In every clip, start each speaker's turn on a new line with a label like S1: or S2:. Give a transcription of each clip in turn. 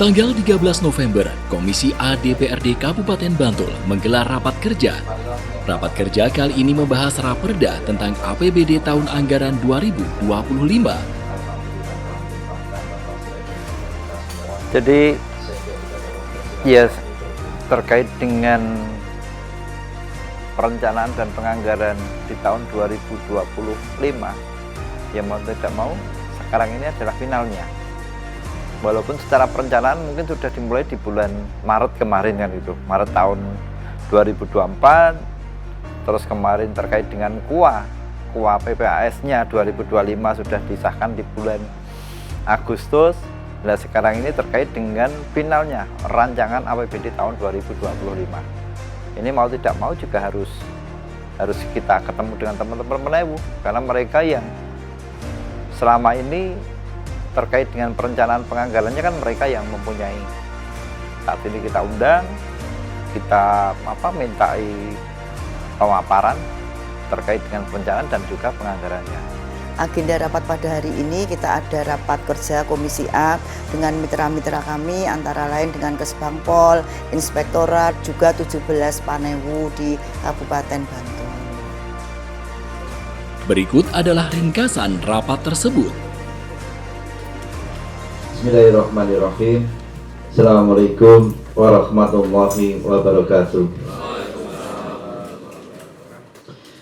S1: Tanggal 13 November, Komisi A DPRD Kabupaten Bantul menggelar rapat kerja. Rapat kerja kali ini membahas raperda tentang APBD tahun anggaran 2025.
S2: Jadi, ya terkait dengan perencanaan dan penganggaran di tahun 2025, ya mau tidak mau, sekarang ini adalah finalnya. Walaupun secara perencanaan mungkin sudah dimulai di bulan Maret kemarin kan itu, Maret tahun 2024, terus kemarin terkait dengan KUA PPAS-nya 2025 sudah disahkan di bulan Agustus. Nah sekarang ini terkait dengan finalnya rancangan APBD tahun 2025. Ini mau tidak mau juga harus kita ketemu dengan teman-teman Menewu, karena mereka yang selama ini terkait dengan perencanaan penganggarannya kan mereka yang mempunyai. Saat ini kita undang, kita mintai pemaparan terkait dengan perencanaan dan juga penganggarannya.
S3: Agenda rapat pada hari ini kita ada rapat kerja Komisi A dengan mitra-mitra kami antara lain dengan Kesbangpol, Inspektorat, juga 17 Panewu di Kabupaten Bantul.
S1: Berikut adalah ringkasan rapat tersebut.
S4: Bismillahirrahmanirrahim. Assalamualaikum warahmatullahi wabarakatuh.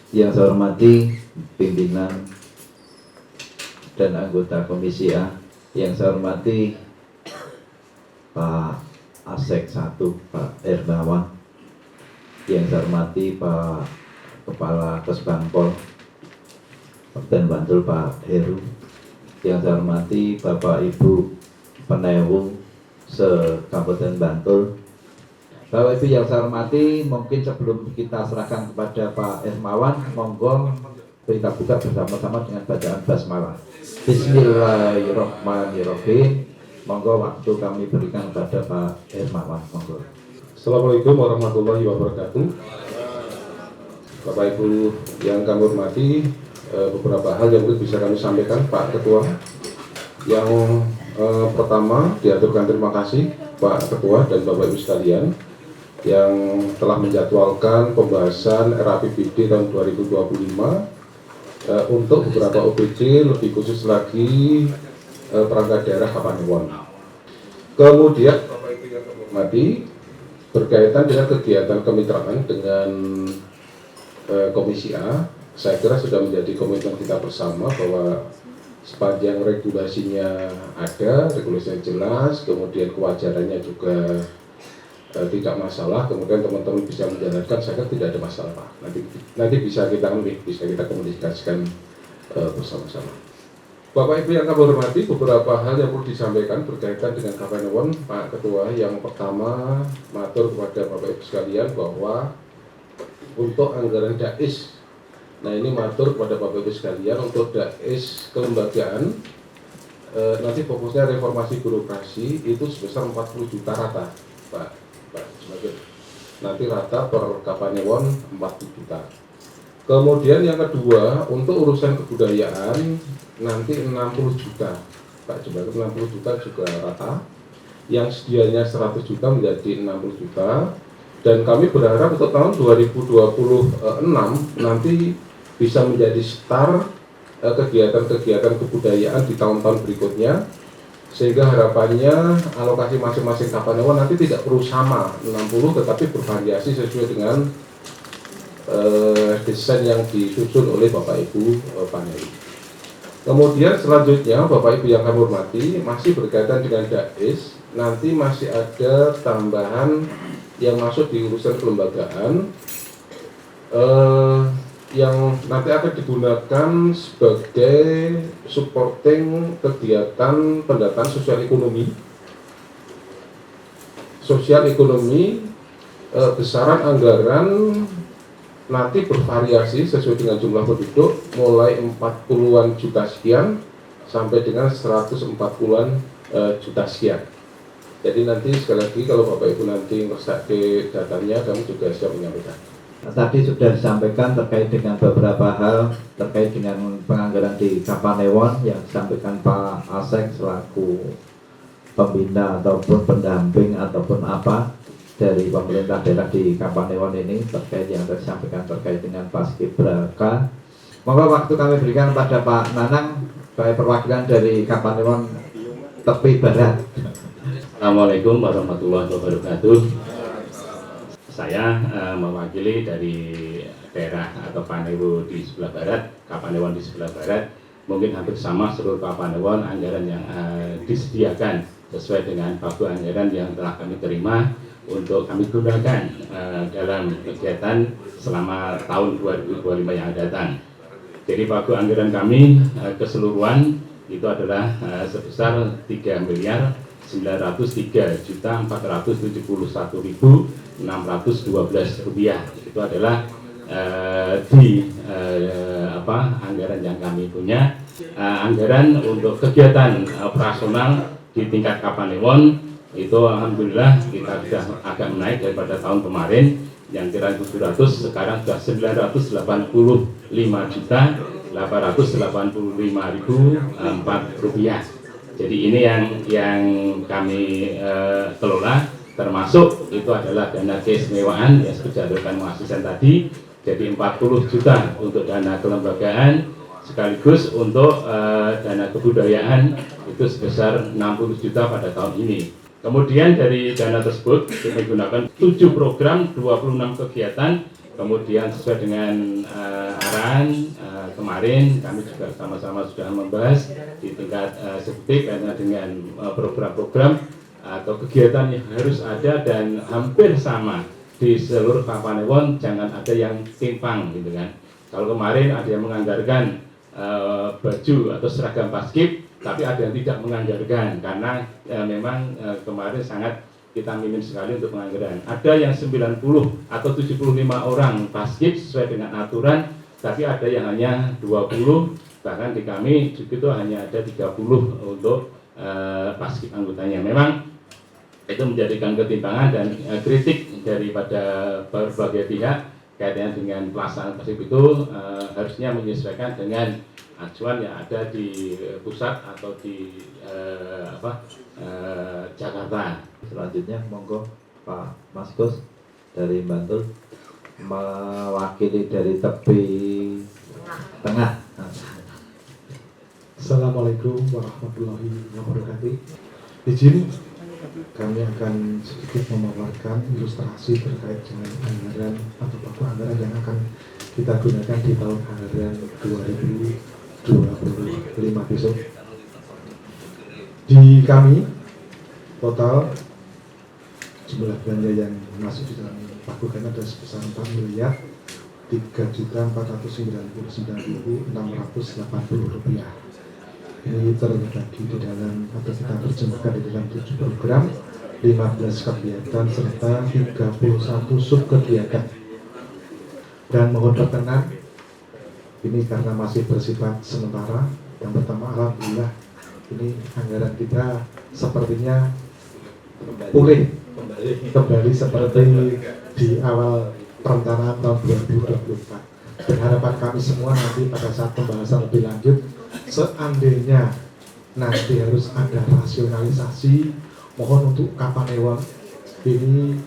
S4: Yang saya hormati pimpinan dan anggota Komisi A, yang saya hormati Pak Asek 1, Pak Ernawan, yang saya hormati Pak Kepala Kesbangpol Kabupaten Bantul Pak Heru, yang saya hormati Bapak Ibu Penewu se-Kabupaten Bantul. Bapak Ibu yang saya hormati, mungkin sebelum kita serahkan kepada Pak Ermawan, monggo kita buka bersama-sama dengan bacaan basmalah. Bismillahirrahmanirrahim. Monggo waktu kami berikan kepada Pak Ermawan. Monggo.
S5: Assalamualaikum warahmatullahi wabarakatuh. Bapak Ibu yang kami hormati, beberapa hal yang bisa kami sampaikan Pak Ketua. Yang pertama, diaturkan terima kasih Pak Ketua dan Bapak Ibu sekalian yang telah menjadwalkan pembahasan RAPBD tahun 2025 untuk beberapa OPD, lebih khusus lagi perangkat daerah Kapanewon. Kemudian Bapak Ibu yang kami hormati, berkaitan dengan kegiatan kemitraan dengan Komisi A, saya kira sudah menjadi komitmen kita bersama bahwa sepanjang regulasinya ada, regulasinya jelas, kemudian kewajarannya juga tidak masalah, kemudian teman-teman bisa menjalankan, saya kira tidak ada masalah Pak. Nanti bisa kita komunikasikan bersama-sama. Bapak Ibu yang kami hormati, beberapa hal yang perlu disampaikan berkaitan dengan Kapanewon Pak Ketua. Yang pertama, matur kepada Bapak Ibu sekalian bahwa untuk anggaran DAIS, nah ini matur kepada Bapak Ibu sekalian, untuk DAIS kelembagaan nanti fokusnya reformasi birokrasi itu sebesar 40 juta rata Pak sebagai nanti rata per Kapanewon 40 juta. Kemudian yang kedua, untuk urusan kebudayaan nanti 60 juta Pak, sebagai 60 juta juga rata, yang sedianya 100 juta menjadi 60 juta. Dan kami berharap untuk tahun 2026 nanti bisa menjadi start kegiatan-kegiatan kebudayaan di tahun-tahun berikutnya, sehingga harapannya alokasi masing-masing Kapanewon nanti tidak perlu sama 60, tetapi bervariasi sesuai dengan desain yang disusun oleh Bapak Ibu Panewu. Kemudian selanjutnya Bapak Ibu yang kami hormati, masih berkaitan dengan DAIS, nanti masih ada tambahan yang masuk di urusan kelembagaan yang nanti akan digunakan sebagai supporting kegiatan pendataan sosial ekonomi besaran anggaran nanti bervariasi sesuai dengan jumlah penduduk, mulai 40-an juta sekian sampai dengan 140-an juta sekian. Jadi nanti sekali lagi kalau Bapak Ibu nanti ngersake datanya, kami juga siap menyampaikan.
S4: Tadi sudah disampaikan terkait dengan beberapa hal terkait dengan penganggaran di Kapanewon yang disampaikan Pak Asek selaku pembina ataupun pendamping ataupun apa dari pemerintah daerah di Kapanewon ini terkait yang disampaikan terkait dengan Paskibraka. Maka waktu kami berikan pada Pak Nanang sebagai perwakilan dari Kapanewon tepi barat.
S6: Assalamualaikum warahmatullahi wabarakatuh. Saya mewakili dari daerah atau Panewu di sebelah barat, Kapanewon di sebelah barat. Mungkin hampir sama seluruh Kapanewon anggaran yang disediakan sesuai dengan pagu anggaran yang telah kami terima untuk kami gunakan dalam kegiatan selama tahun 2025 yang datang. Jadi pagu anggaran kami keseluruhan itu adalah sebesar 3.471.612 rupiah. Itu adalah anggaran yang kami punya. Anggaran untuk kegiatan operasional di tingkat Kapanewon itu alhamdulillah kita sudah agak menaik daripada tahun kemarin yang kira 700, sekarang sudah 988.885.004 rupiah. Jadi ini yang kami kelola, termasuk itu adalah dana keistimewaan yang seperti disampaikan Mas Asisten tadi. Jadi 40 juta untuk dana kelembagaan, sekaligus untuk dana kebudayaan itu sebesar 60 juta pada tahun ini. Kemudian dari dana tersebut kita gunakan 7 program, 26 kegiatan. Kemudian sesuai dengan arahan kemarin kami juga sama-sama sudah membahas di tingkat eksekutif karena dengan program-program atau kegiatan yang harus ada dan hampir sama di seluruh Kapanewon, jangan ada yang timpang gitu kan. Kalau kemarin ada yang menganggarkan baju atau seragam paskib, tapi ada yang tidak menganggarkan karena memang kemarin sangat kita minim sekali untuk penganggaran. Ada yang 90 atau 75 orang paskib sesuai dengan aturan, tapi ada yang hanya 20, bahkan di kami itu hanya ada 30 untuk paskib anggotanya. Memang itu menjadikan ketimpangan dan kritik daripada berbagai pihak kaitannya dengan pelaksanaan paskib itu harusnya menyesuaikan dengan acuan yang ada di pusat atau di Jakarta.
S4: Selanjutnya monggo Pak Mas Gus dari Bantul mewakili dari tepi tengah.
S7: Assalamualaikum warahmatullahi wabarakatuh. Izin kami akan sedikit memaparkan ilustrasi terkait dengan anggaran atau pagu anggaran yang akan kita gunakan di tahun anggaran 2025 besok. Di kami total jumlah belanja yang masuk di dalam pagu anggaran adalah sebesar 4.399.680 rupiah. Ini terbagi di dalam atau kita terjemahkan di dalam 7 program, 15 kegiatan serta 31 sub kegiatan. Dan mohon perkenan, ini karena masih bersifat sementara. Yang pertama, alhamdulillah ini anggaran kita sepertinya pulih kembali seperti di awal perencanaan tahun 2024. Berharapan kami semua nanti pada saat pembahasan lebih lanjut, seandainya nanti harus ada rasionalisasi, mohon untuk Kapanewon ini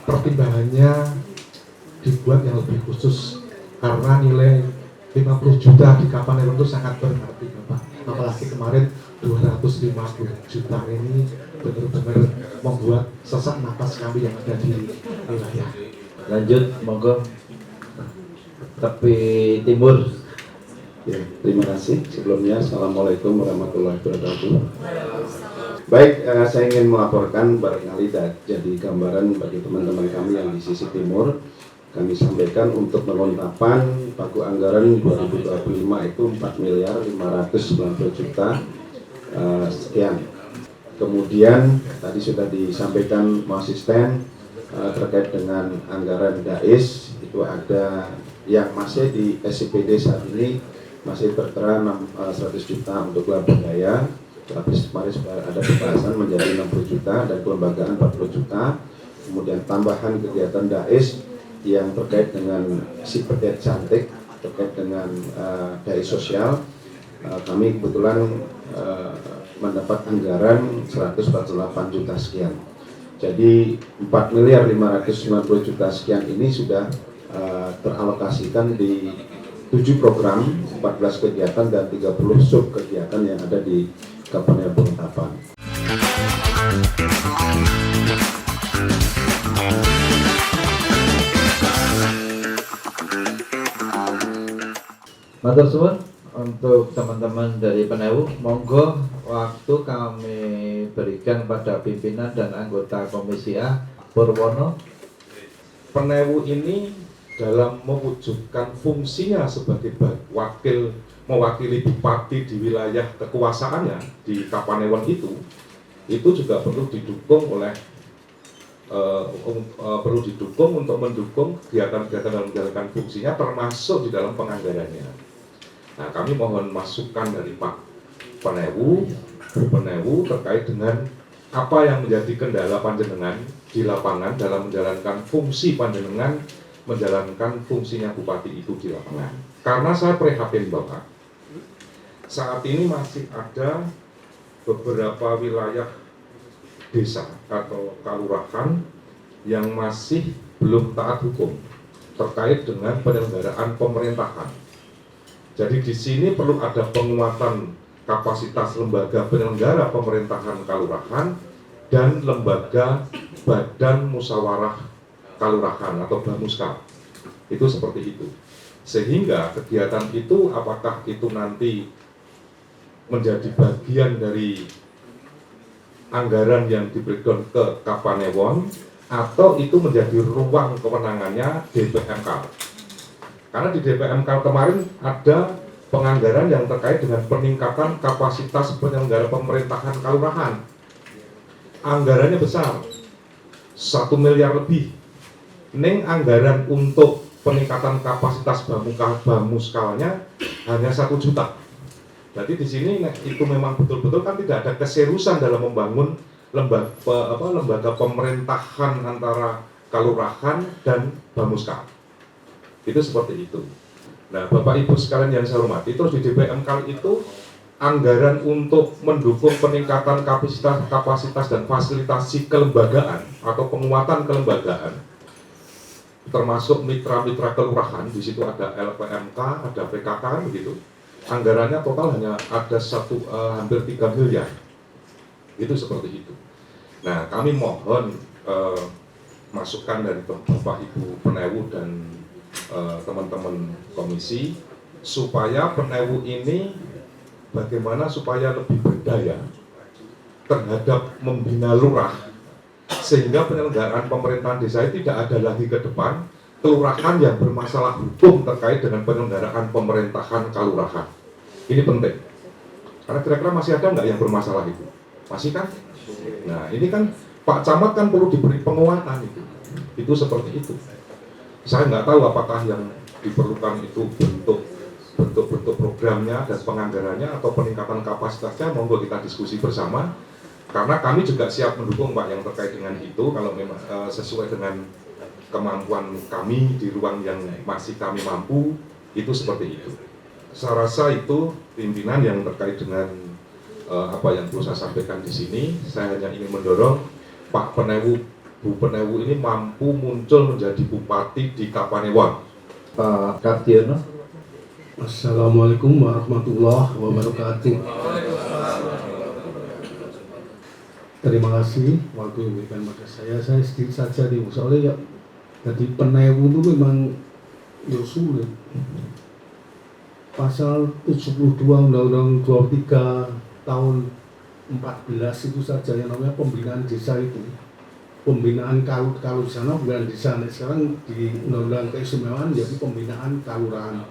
S7: pertimbangannya dibuat yang lebih khusus, karena nilai 50 juta di Kapanewon itu sangat berarti Bapak. Apalagi kemarin 250 juta ini benar-benar membuat sesak napas kami yang ada di wilayah.
S4: Lanjut monggo tepi timur.
S8: Ya, terima kasih. Sebelumnya, Assalamualaikum warahmatullahi wabarakatuh. Baik, saya ingin melaporkan barangkali jadi gambaran bagi teman-teman kami yang di sisi timur. Kami sampaikan untuk pengontapan pagu anggaran 2025 itu 4.590 juta sekian. Kemudian tadi sudah disampaikan Mas Asisten terkait dengan anggaran DAIS itu itu ada yang masih di SIPD saat ini masih tertera 100 juta untuk keluarga budaya, tapi kemarin sudah ada pembahasan menjadi 60 juta dan kelembagaan 40 juta. Kemudian tambahan kegiatan DAIS yang terkait dengan si pedet cantik, terkait dengan DAIS sosial, kami kebetulan mendapat anggaran 148 juta sekian. Jadi 4.590 juta sekian ini sudah teralokasikan di 7 program, 14 kegiatan dan 30 sub kegiatan yang ada di Kabupaten Balikpapan.
S4: Matur suwun untuk teman-teman dari Penewu, monggo waktu kami berikan pada pimpinan dan anggota Komisi A. Purwono.
S5: Penewu ini dalam mewujudkan fungsinya sebagai mewakili bupati di wilayah kekuasaannya di Kapanewon itu juga perlu didukung oleh untuk mendukung kegiatan-kegiatan dalam menjalankan fungsinya, termasuk di dalam penganggarannya. Nah, kami mohon masukan dari Pak Penewu terkait dengan apa yang menjadi kendala panjenengan di lapangan dalam menjalankan fungsi panjenengan, menjalankan fungsinya bupati itu di lapangan. Karena saya prihatin Bapak, saat ini masih ada beberapa wilayah desa atau kelurahan yang masih belum taat hukum terkait dengan penyelenggaraan pemerintahan. Jadi di sini perlu ada penguatan kapasitas lembaga penyelenggara pemerintahan kelurahan dan lembaga badan musyawarah kelurahan atau BAMUSKA. Itu seperti itu. Sehingga kegiatan itu apakah itu nanti menjadi bagian dari anggaran yang diberikan ke Kapanewon atau itu menjadi ruang kewenangannya DPMK. Karena di DPMK kemarin ada penganggaran yang terkait dengan peningkatan kapasitas penyelenggara pemerintahan kelurahan. Anggarannya besar, 1 miliar lebih. Neng anggaran untuk peningkatan kapasitas BAMUSKALnya hanya 1 juta. Jadi di sini itu memang betul-betul kan tidak ada keseriusan dalam membangun lembaga pemerintahan antara kelurahan dan BAMUSKA. Itu seperti itu. Nah, Bapak Ibu sekalian yang saya hormati, terus di DPMK itu anggaran untuk mendukung peningkatan kapasitas dan fasilitasi kelembagaan atau penguatan kelembagaan, termasuk mitra-mitra kelurahan. Di situ ada LPMK, ada PKK, begitu. Anggarannya total hanya ada hampir 3 miliar. Itu seperti itu. Nah, kami mohon masukan dari Bapak Ibu Penewu dan teman-teman komisi supaya Penewu ini bagaimana supaya lebih berdaya terhadap membina lurah, sehingga penyelenggaraan pemerintahan desa tidak ada lagi ke depan kelurahan yang bermasalah hukum terkait dengan penyelenggaraan pemerintahan kelurahan. Ini penting karena kira-kira masih ada nggak yang bermasalah itu? Masih kan? Nah, ini kan Pak Camat kan perlu diberi penguatan itu seperti itu. Saya nggak tahu apakah yang diperlukan itu bentuk programnya dan penganggarannya atau peningkatan kapasitasnya. Monggo kita diskusi bersama, karena kami juga siap mendukung Pak yang terkait dengan itu kalau memang sesuai dengan kemampuan kami di ruang yang masih kami mampu, itu seperti itu. Saya rasa itu pimpinan yang terkait dengan apa yang perlu saya sampaikan di sini. Saya hanya ingin mendorong Pak Penewu, Bu Penewu ini mampu muncul menjadi bupati di Kapanewon.
S4: Pak Kardiono.
S9: Assalamualaikum warahmatullahi wabarakatuh. Terima kasih waktu yang diberikan pada saya. Saya sedikit saja nih, soalnya ya jadi Penewu itu memang ya sulit. Pasal 72 Undang-Undang 23 tahun 14 itu saja yang namanya pembinaan desa itu. Pembinaan kalau sana pembinaan desa, sekarang di Undang-Undang Keistimewaan jadi pembinaan kelurahan.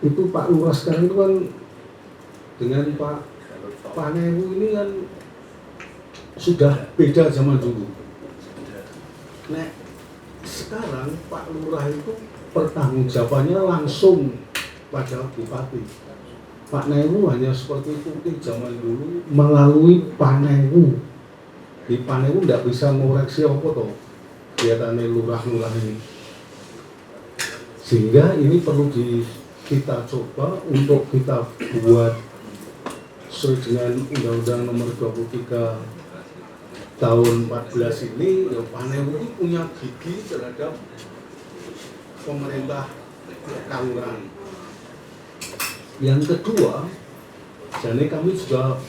S9: Itu Pak Lurah sekarang itu kan dengan Pak Penewu ini kan sudah beda zaman dulu. Nah, sekarang Pak Lurah itu pertanggungjawabannya langsung pada Bupati. Pak Newu hanya seperti itu di zaman dulu melalui Panewu. Di Panewu tidak bisa ngoreksi apa toh kegiatannya lurah-lurah ini. Sehingga ini perlu kita coba untuk kita buat sesuai dengan Undang-Undang Nomor 23 tahun 14 ini, ya Panewu ini punya gigi terhadap pemerintah kelurahan. Yang kedua, jadi kami juga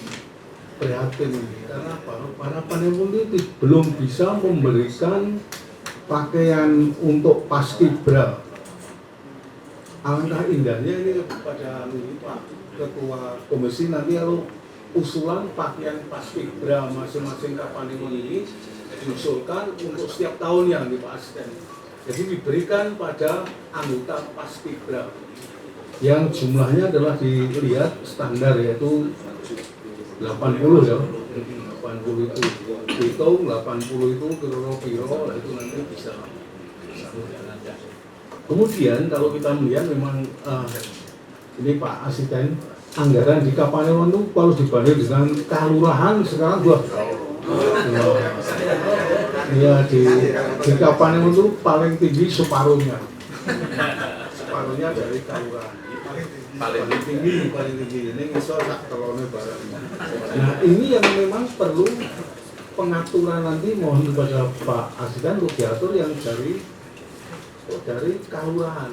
S9: prihatin karena para Panewu ini belum bisa memberikan pakaian untuk paskibra. Alangkah indahnya ini kepada Pak Ketua Komisi nanti kalau usulan pakaian paskibra masing-masing Panewu ini diusulkan untuk setiap tahunnya di Pak Asisten. Jadi diberikan pada anggota paskibra yang jumlahnya adalah dilihat standar yaitu 80 ya, 80 itu hitung 80 itu kiro-kiro itu nanti bisa. Kemudian kalau kita melihat memang ini Pak Asisten anggaran di Kapanewon itu kalau dibanding dengan kelurahan sekarang ya di Kapanewon itu paling tinggi separuhnya dari kelurahan. Paling tinggi ini misal sak telone barang. Nah ini yang memang perlu pengaturan nanti mohon kepada Pak Asisten untuk diatur yang dari kelurahan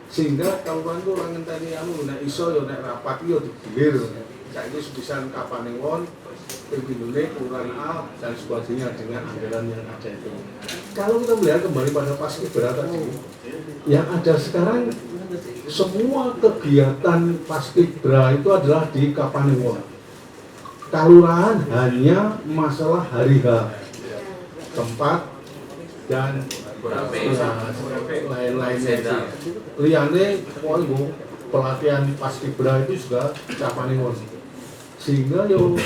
S9: sehingga kelurahan itu orang ngenteni nek iso yo nek rapat yo digilir saiki sepisan Kapanewon pimpinane kelurahan A dan sebagainya dengan anggaran yang ada itu. Kalau kita melihat kembali pada paskibra tadi yang ada sekarang semua kegiatan paskibra itu adalah di Kapanewon. Kelurahan hanya masalah hari H, tempat dan lain-lainnya. Liane pelatihan paskibra itu juga Kapanewon. Sehingga yo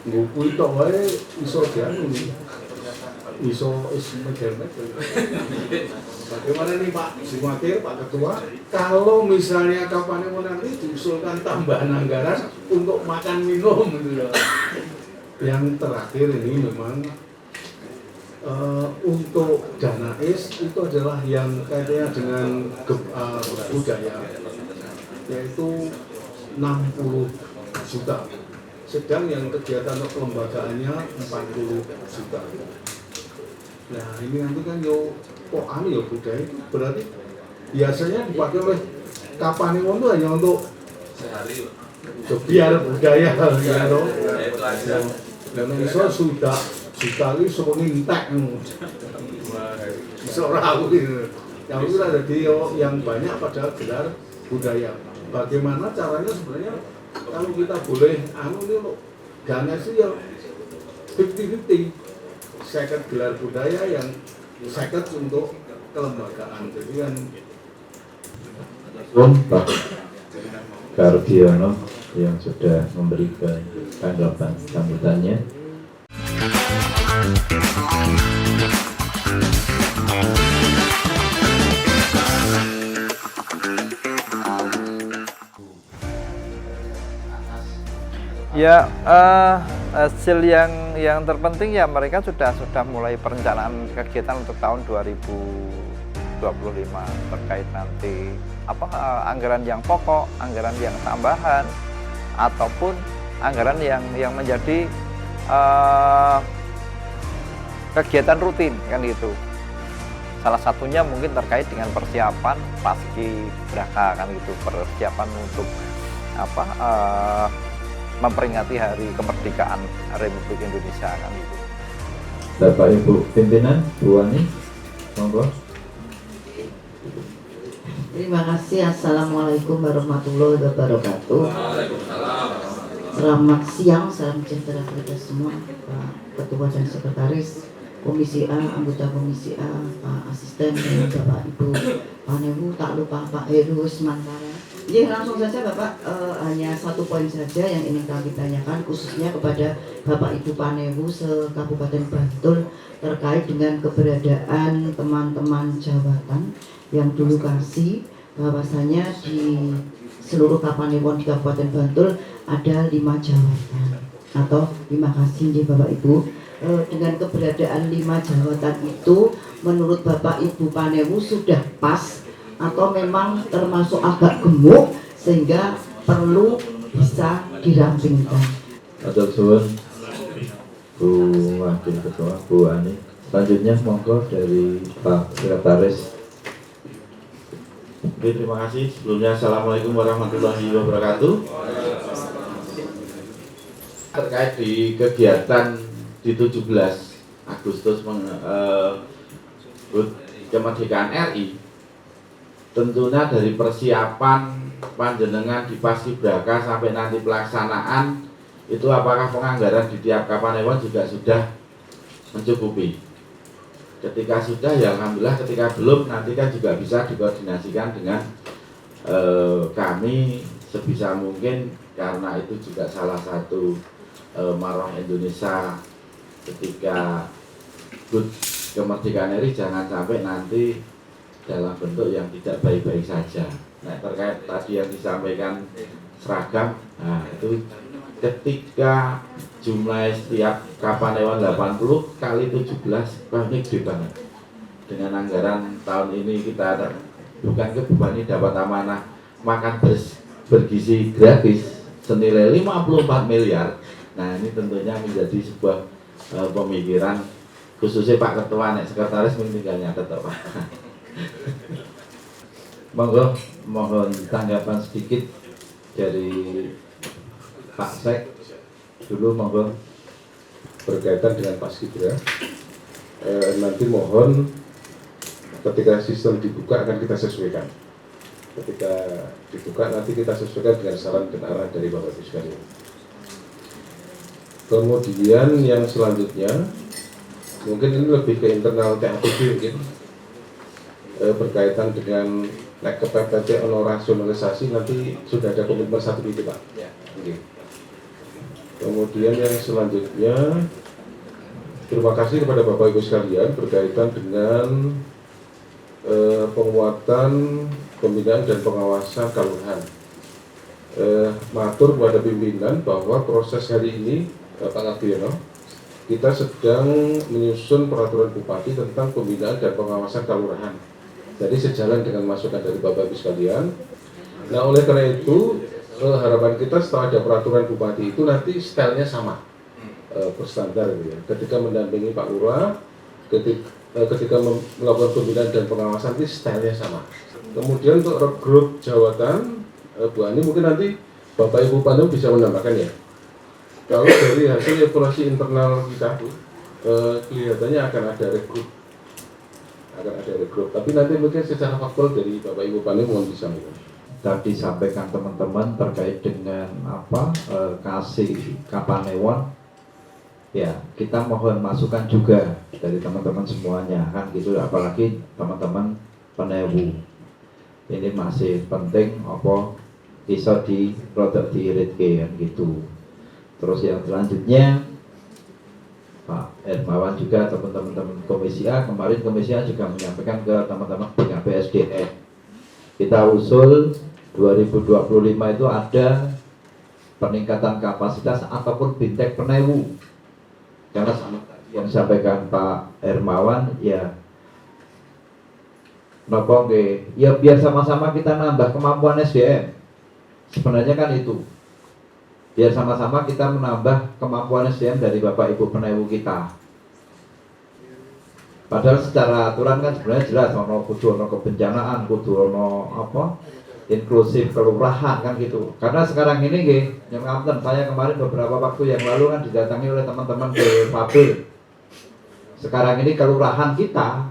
S9: ngukui tok wae iso dianu iso meter-meter. Bagaimana nih Pak Wakil, Pak Ketua, kalau misalnya Kapanewon nanti diusulkan tambahan anggaran untuk makan minum gitu ya. Yang terakhir ini memang untuk dana itu adalah yang kaitannya dengan budaya, yaitu 60 juta. Sedang yang kegiatan kelembagaannya 40 juta. Nah ini nanti kan kok budaya itu berarti biasanya dipakai oleh Kapanewon itu hanya untuk biar budaya ya toh. Dan iso sudah sekali semengintek seorang yang itu ada yang banyak pada gelar budaya. Bagaimana caranya sebenarnya kalau kita boleh dana sih ya 50-50 second gelar budaya yang second untuk kelembagaan. Jadi kan
S4: Pak Kardiono yang sudah memberikan tanggapan sambutannya.
S2: Ya, hasil yang terpenting ya mereka sudah mulai perencanaan kegiatan untuk tahun 2025 terkait nanti anggaran yang pokok, anggaran yang tambahan, ataupun anggaran yang menjadi kegiatan rutin kan gitu. Salah satunya mungkin terkait dengan persiapan paskibraka kan gitu, persiapan untuk memperingati hari kemerdekaan Republik Indonesia kan gitu.
S4: Bapak Ibu pimpinan, Bu Wani, monggo.
S3: Terima kasih. Assalamualaikum warahmatullahi wabarakatuh. Selamat siang, salam sejahtera kita semua, Pak Ketua dan Sekretaris Komisi A, anggota Komisi A, Pak Asisten, dan Bapak Ibu Panewu, tak lupa Pak Heru Semantara, Jadi langsung saja Bapak, hanya satu poin saja yang ingin kami tanyakan khususnya kepada Bapak Ibu Panewu se-Kabupaten Bantul terkait dengan keberadaan teman-teman jawatan yang dulu kasih bahwasanya di seluruh Kapanewon di Kabupaten Bantul ada 5 jawatan atau 5 kasih nih Bapak Ibu. Dengan keberadaan 5 jawatan itu menurut Bapak Ibu Panewu sudah pas atau memang termasuk agak gemuk sehingga perlu bisa dirampingkan.
S4: Atur suwun Bu Wakil Ketua Bu Ani. Selanjutnya monggo dari Pak Sekretaris.
S10: Oke, terima kasih. Sebelumnya Assalamualaikum warahmatullahi wabarakatuh. Terkait di kegiatan di 17 Agustus kemerdekaan RI, tentunya dari persiapan panjenengan di Paskibraka sampai nanti pelaksanaan itu apakah penganggaran di tiap Kapanewon juga sudah mencukupi? Ketika sudah ya alhamdulillah, ketika belum nanti kan juga bisa dikoordinasikan dengan kami sebisa mungkin, karena itu juga salah satu marwah Indonesia ketika HUT kemerdekaan RI, jangan sampai nanti dalam bentuk yang tidak baik-baik saja. Nah, terkait tadi yang disampaikan seragam, nah itu ketika jumlah setiap Kapanewon 80 kali 17, wah ini gede banget. Dengan anggaran tahun ini kita ada, bukan kebebani dapat amanah makan bergizi gratis senilai 54 miliar. Nah ini tentunya menjadi sebuah pemikiran khususnya Pak Ketua, nek Sekretaris mungkin tinggal nyatet Pak.
S4: Monggo, mohon tanggapan sedikit dari Pak Sek dulu, monggo.
S5: Berkaitan dengan Paskibra, nanti mohon ketika sistem dibuka akan kita sesuaikan. Ketika dibuka nanti kita sesuaikan dengan saran dan arahan dari Bapak Ibu sekalian. Kemudian yang selanjutnya mungkin ini lebih ke internal TAPB mungkin, berkaitan dengan naik ke PPT ono rasionalisasi, nanti sudah ada komitmen 1 itu Pak. Okay. Kemudian yang selanjutnya terima kasih kepada Bapak Ibu sekalian berkaitan dengan penguatan pembinaan dan pengawasan kelurahan. Matur kepada pimpinan bahwa proses hari ini Pak Ngabiono, kita sedang menyusun peraturan bupati tentang pembinaan dan pengawasan kelurahan. Jadi sejalan dengan masukan dari Bapak Ibu sekalian. Nah oleh karena itu harapan kita setelah ada peraturan bupati itu nanti stylenya sama, berstandar gitu ya. Ketika mendampingi Pak Lurah, ketika melakukan pembinaan dan pengawasan itu stylenya sama. Kemudian untuk grup jawatan, Bu Ani mungkin nanti Bapak Ibu Panewu bisa menambahkan ya. Kalau dari hasil evaluasi internal kita kelihatannya akan ada rekrut. Tapi nanti mungkin secara faktual dari Bapak Ibu Panewu mohon disampaikan.
S4: Tadi sampaikan teman-teman terkait dengan kasih Kapanewon, ya kita mohon masukan juga dari teman-teman semuanya kan gitu, apalagi teman-teman Panewu ini masih penting apa bisa di produk diiritke kan gitu. Terus yang selanjutnya Pak Hermawan juga teman-teman Komisi A, kemarin Komisi A juga menyampaikan ke teman-teman BKPSDM, kita usul 2025 itu ada peningkatan kapasitas ataupun bintek Panewu. Karena yang disampaikan Pak Hermawan ya nopo nggih, ya biar sama-sama kita nambah kemampuan SDM. Sebenarnya kan itu. Biar sama-sama kita menambah kemampuan SDM dari Bapak Ibu Panewu kita. Padahal secara aturan kan sebenarnya jelas kudu ono kebencanaan, kudu ono apa? Inklusif kelurahan kan gitu. Karena sekarang ini nggih, yang ngapunten, saya kemarin beberapa waktu yang lalu kan didatangi oleh teman-teman Defabel. Sekarang ini kelurahan kita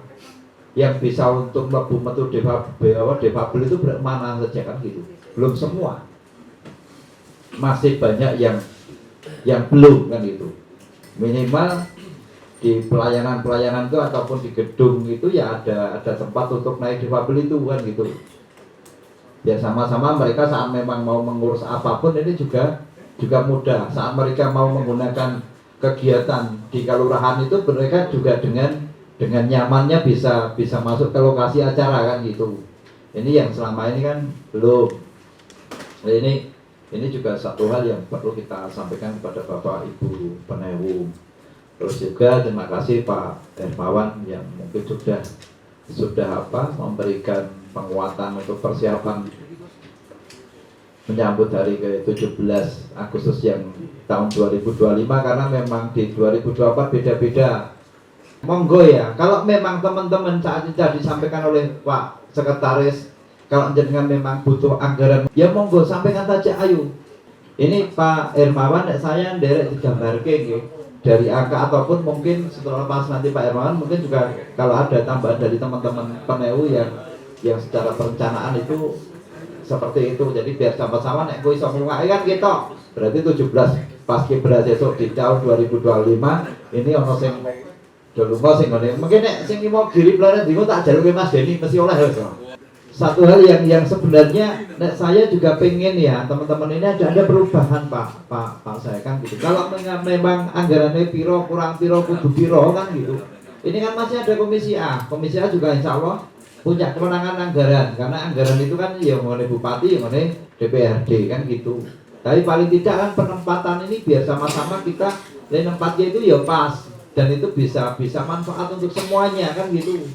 S4: yang bisa untuk mlebu metu Defabel itu mana saja kan gitu. Belum semua. Masih banyak yang belum kan gitu. Minimal di pelayanan-pelayanan itu ataupun di gedung itu ya ada tempat untuk naik difabel itu kan gitu. Biar sama-sama mereka saat memang mau mengurus apapun ini juga mudah. Saat mereka mau menggunakan kegiatan di kelurahan itu mereka juga dengan nyamannya bisa masuk ke lokasi acara kan gitu. Ini yang selama ini kan belum. Nah, ini juga satu hal yang perlu kita sampaikan kepada Bapak Ibu Penewu. Terus juga terima kasih Pak Hermawan yang mungkin sudah memberikan penguatan untuk persiapan menyambut hari ke-17 Agustus yang tahun 2025, karena memang di 2024 beda-beda. Monggo ya, kalau memang teman-teman saat ini sudah disampaikan oleh Pak Sekretaris, kalau jenengan memang butuh anggaran, ya monggo sampaikan saja, ayo. Ini Pak Hermawan, saya nderek digambarke dari angka ataupun mungkin setelah pas nanti Pak Hermawan mungkin juga kalau ada tambahan dari teman-teman Penewu yang secara perencanaan itu seperti itu. Jadi biar sama-sama nek kowe iso nglungake kan kita. Berarti 17 Paskibra besok di tahun 2025 ini ono sing do lunga sing ngene. Mungkin nek sing mau giri planet dino tak jaluke Mas Deni mesti oleh wis. Satu hal yang sebenarnya nek saya juga pengen ya teman-teman ini ada perubahan Pak saya kan gitu. Kalau memang anggarannya piro kurang piro kudu piro kan gitu. Ini kan masih ada komisi A juga insya Allah punya kewenangan anggaran, karena anggaran itu kan ya mengenai bupati, mengenai DPRD kan gitu. Tapi paling tidak kan penempatan ini biar sama-sama kita tempatnya itu ya pas dan itu bisa manfaat untuk semuanya kan gitu.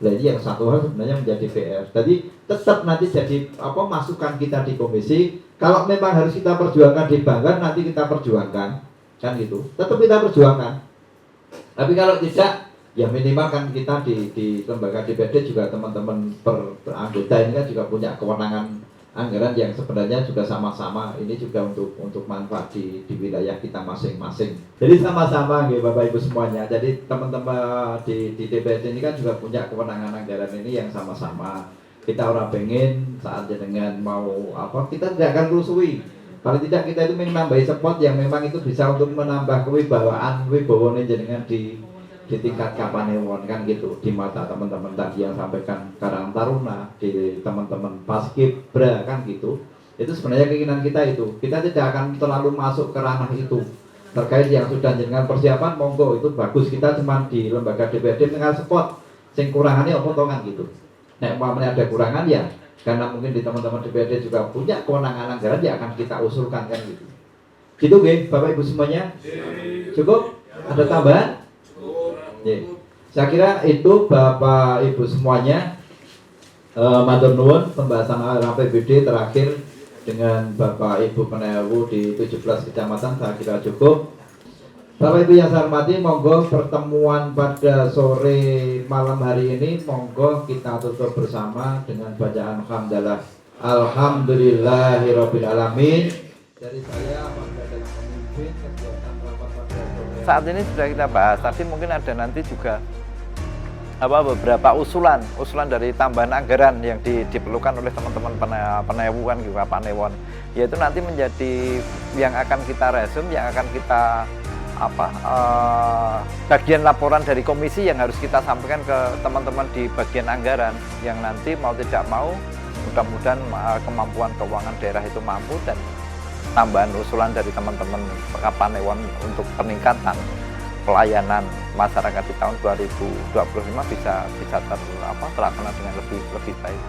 S4: Nah ini yang satu hal sebenarnya menjadi PR. Jadi tetap nanti jadi masukan kita di komisi. Kalau memang harus kita perjuangkan di Banggar nanti kita perjuangkan kan gitu. Tetap kita perjuangkan. Tapi kalau tidak ya minimal kan kita di lembaga DPRD juga teman-teman anggota ini kan juga punya kewenangan anggaran yang sebenarnya juga sama-sama ini juga untuk manfaat di wilayah kita masing-masing. Jadi sama-sama ya Bapak Ibu semuanya. Jadi teman-teman di DPRD ini kan juga punya kewenangan anggaran ini yang sama-sama. Kita orang pengen saat dengan mau kita tidak akan rusui. Paling tidak kita itu menambahi spot yang memang itu bisa untuk menambah kewibawaan jenengan di tingkat Kapanewon kan gitu, di mata teman-teman tadi yang sampaikan Karang Taruna, di teman-teman Paskibra kan gitu. Itu sebenarnya keinginan kita itu. Kita tidak akan terlalu masuk ke ranah itu. Terkait yang sudah dengan persiapan monggo itu bagus, kita cuma di lembaga DPRD tinggal spot sing kurangannya kan gitu. Nek umpamanya ada kurangan ya karena mungkin di teman-teman DPRD juga punya kewenangan anggaran ya akan kita usulkan kan gitu. Gitu Bapak Ibu semuanya. Cukup? Ada tambahan? Saya kira itu Bapak Ibu semuanya. Matur nuwun pembahasan APBD terakhir dengan Bapak Ibu Penewu di 17 kecamatan saya kira cukup. Bapak Ibu yang saya hormati, monggo pertemuan pada sore malam hari ini monggo kita tutup bersama dengan bacaan hamdalah. Alhamdulillahirabbil alamin. Dari saya Pak Pemimpin kegiatan rapat pada sore
S2: saat ini sudah kita bahas. Tadi mungkin ada nanti juga beberapa usulan dari tambahan anggaran yang diperlukan oleh teman-teman Penewu kan juga Panewon, yaitu nanti menjadi yang akan kita resume, yang akan kita bagian laporan dari komisi yang harus kita sampaikan ke teman-teman di bagian anggaran yang nanti mau tidak mau mudah-mudahan kemampuan keuangan daerah itu mampu dan tambahan usulan dari teman-teman Panewon untuk peningkatan pelayanan masyarakat di tahun 2025 bisa terlaksana dengan lebih baik.